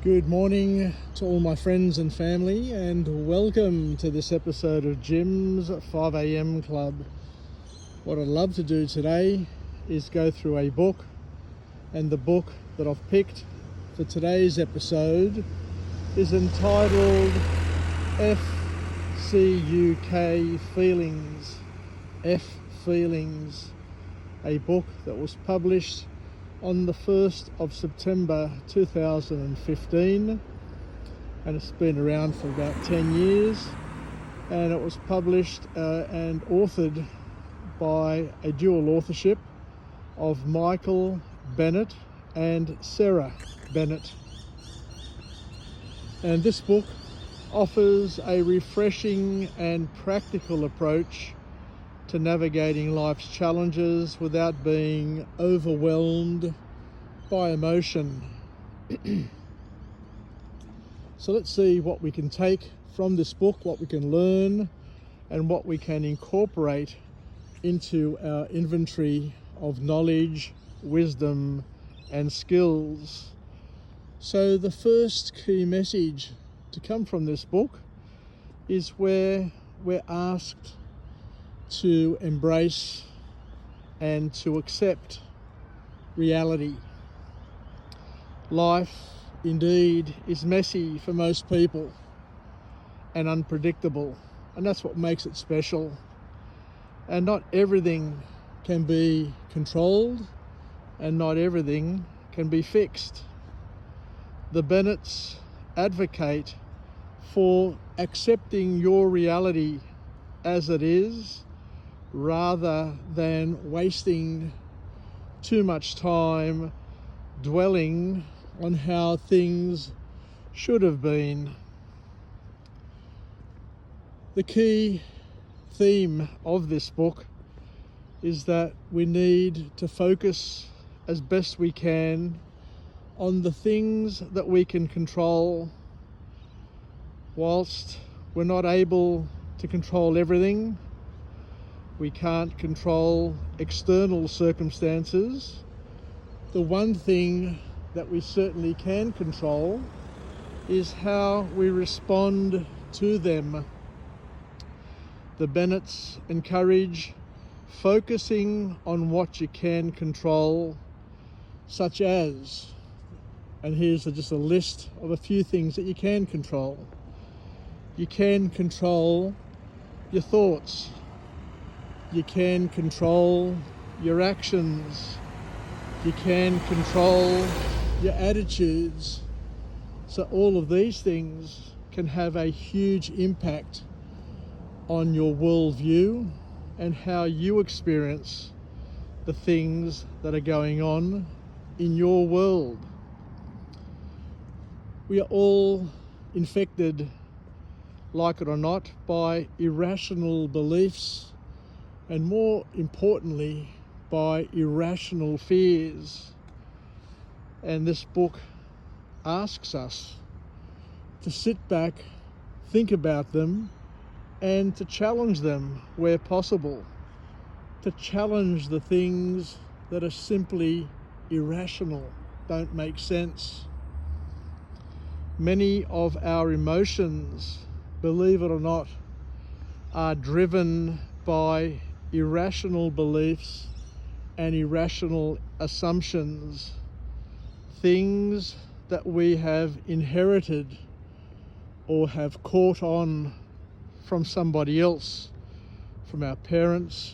Good morning to all my friends and family, and welcome to this episode of Jim's 5am Club. What I'd love to do today is go through a book, and the book that I've picked for today's episode is entitled FCUK Feelings, F Feelings, a book that was published on the 1st of September 2015, and it's been around for about 10 years, and it was published and authored by a dual authorship of Michael Bennett and Sarah Bennett. And this book offers a refreshing and practical approach to navigating life's challenges without being overwhelmed by emotion. So let's see what we can take from this book, what we can learn, and what we can incorporate into our inventory of knowledge, wisdom, and skills. So the first key message to come from this book is where we're asked to embrace and to accept reality. Life indeed is messy for most people and unpredictable, and that's what makes it special. And not everything can be controlled, and not everything can be fixed. The Bennetts advocate for accepting your reality as it is, rather than wasting too much time dwelling on how things should have been. The key theme of this book is that we need to focus as best we can on the things that we can control. Whilst we're not able to control everything, we can't control external circumstances, the one thing that we certainly can control is how we respond to them. The Bennetts encourage focusing on what you can control, such as, and here's just a list of a few things that you can control. You can control your thoughts. You can control your actions. You can control your attitudes. So all of these things can have a huge impact on your worldview and how you experience the things that are going on in your world. We are all infected, like it or not, by irrational beliefs, and more importantly, by irrational fears. And this book asks us to sit back, think about them, and to challenge them where possible, to challenge the things that are simply irrational, don't make sense. Many of our emotions, believe it or not, are driven by irrational beliefs and irrational assumptions, things that we have inherited or have caught on from somebody else, from our parents,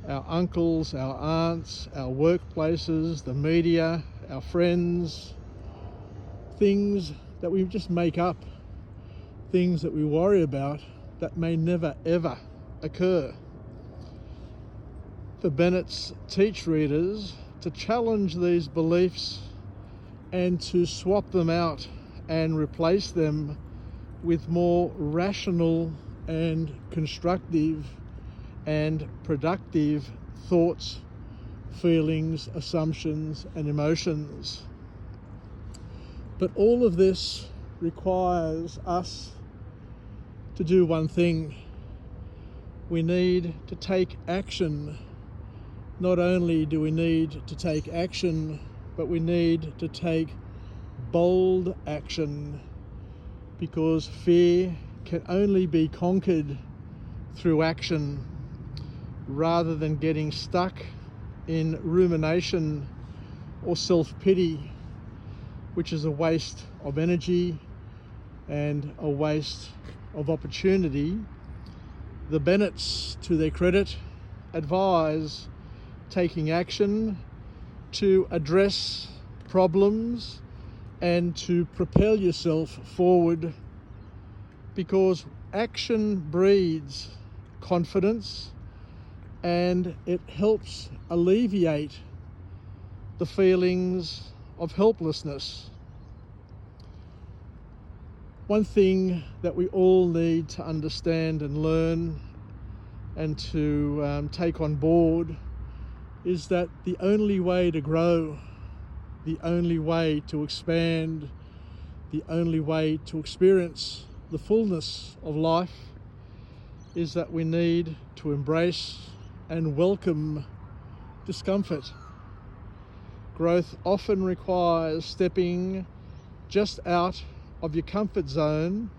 our uncles, our aunts, our workplaces, the media, our friends, things that we just make up, things that we worry about that may never ever occur. The Bennetts teach readers to challenge these beliefs and to swap them out and replace them with more rational and constructive and productive thoughts, feelings, assumptions, and emotions. But all of this requires us to do one thing. We need to take action. Not only do we need to take action, but we need to take bold action, because fear can only be conquered through action rather than getting stuck in rumination or self-pity, which is a waste of energy and a waste of opportunity. The Bennetts, to their credit, advise taking action to address problems and to propel yourself forward, because action breeds confidence and it helps alleviate the feelings of helplessness. One thing that we all need to understand and learn and to take on board is that the only way to grow, the only way to expand, the only way to experience the fullness of life is that we need to embrace and welcome discomfort. Growth often requires stepping just out of your comfort zone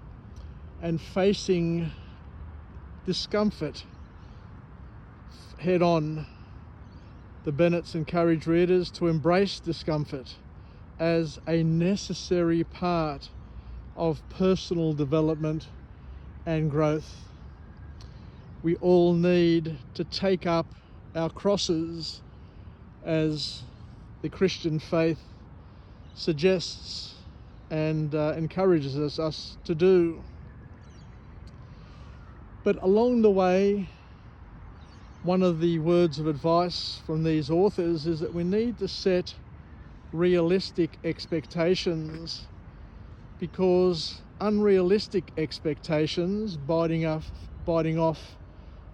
and facing discomfort head on. The Bennetts encourage readers to embrace discomfort as a necessary part of personal development and growth. We all need to take up our crosses, as the Christian faith suggests and encourages us to do. But along the way, one of the words of advice from these authors is that we need to set realistic expectations, because unrealistic expectations, biting off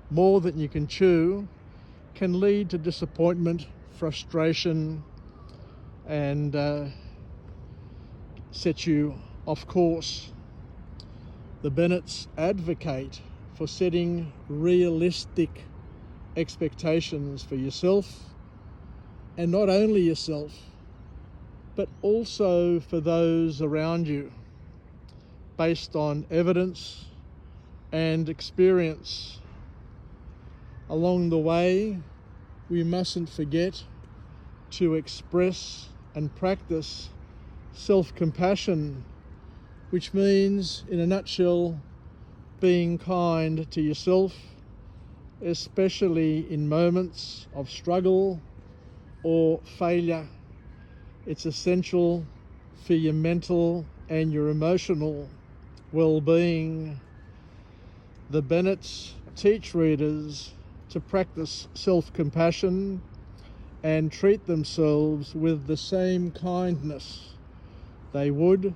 more than you can chew, can lead to disappointment, frustration, and set you off course. The Bennetts advocate for setting realistic expectations for yourself, and not only yourself, but also for those around you, based on evidence and experience. Along the way, we mustn't forget to express and practice self-compassion, which means, in a nutshell, being kind to yourself, especially in moments of struggle or failure. It's essential for your mental and your emotional well-being. The Bennetts teach readers to practice self-compassion and treat themselves with the same kindness they would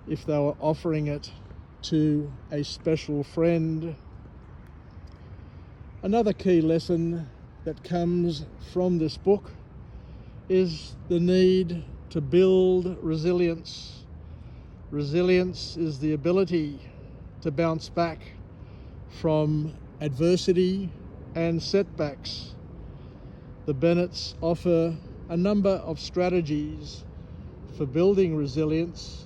if they were offering it to a special friend. Another key lesson that comes from this book is the need to build resilience. Resilience is the ability to bounce back from adversity and setbacks. The Bennetts offer a number of strategies for building resilience,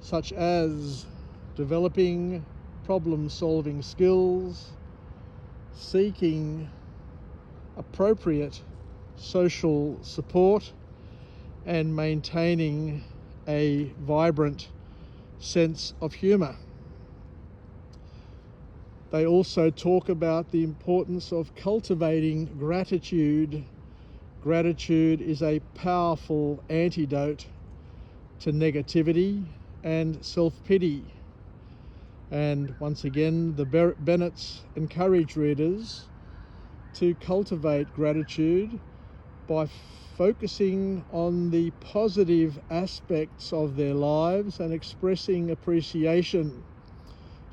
such as developing problem-solving skills, seeking appropriate social support, and maintaining a vibrant sense of humour. They also talk about the importance of cultivating gratitude. Gratitude is a powerful antidote to negativity and self-pity. And once again, the Bennetts encourage readers to cultivate gratitude by focusing on the positive aspects of their lives and expressing appreciation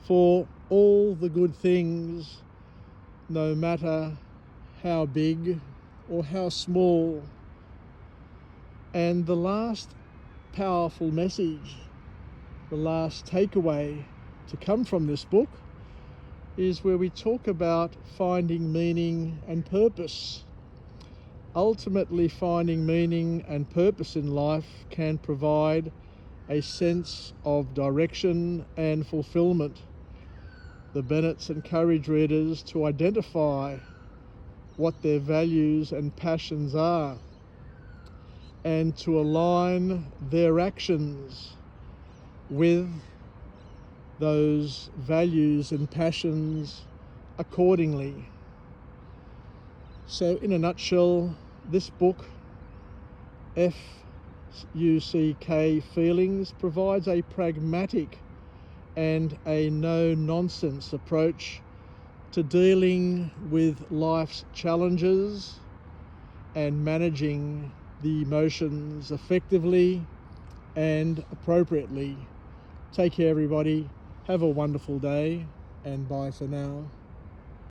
for all the good things, no matter how big or how small. And the last powerful message, the last takeaway to come from this book, is where we talk about finding meaning and purpose. ultimately finding meaning and purpose in life can provide a sense of direction and fulfillment. The Bennetts encourage readers to identify what their values and passions are and to align their actions with those values and passions accordingly. So in a nutshell, this book, F-U-C-K Feelings, provides a pragmatic and a no-nonsense approach to dealing with life's challenges and managing the emotions effectively and appropriately. Take care, everybody. Have a wonderful day, and bye for now.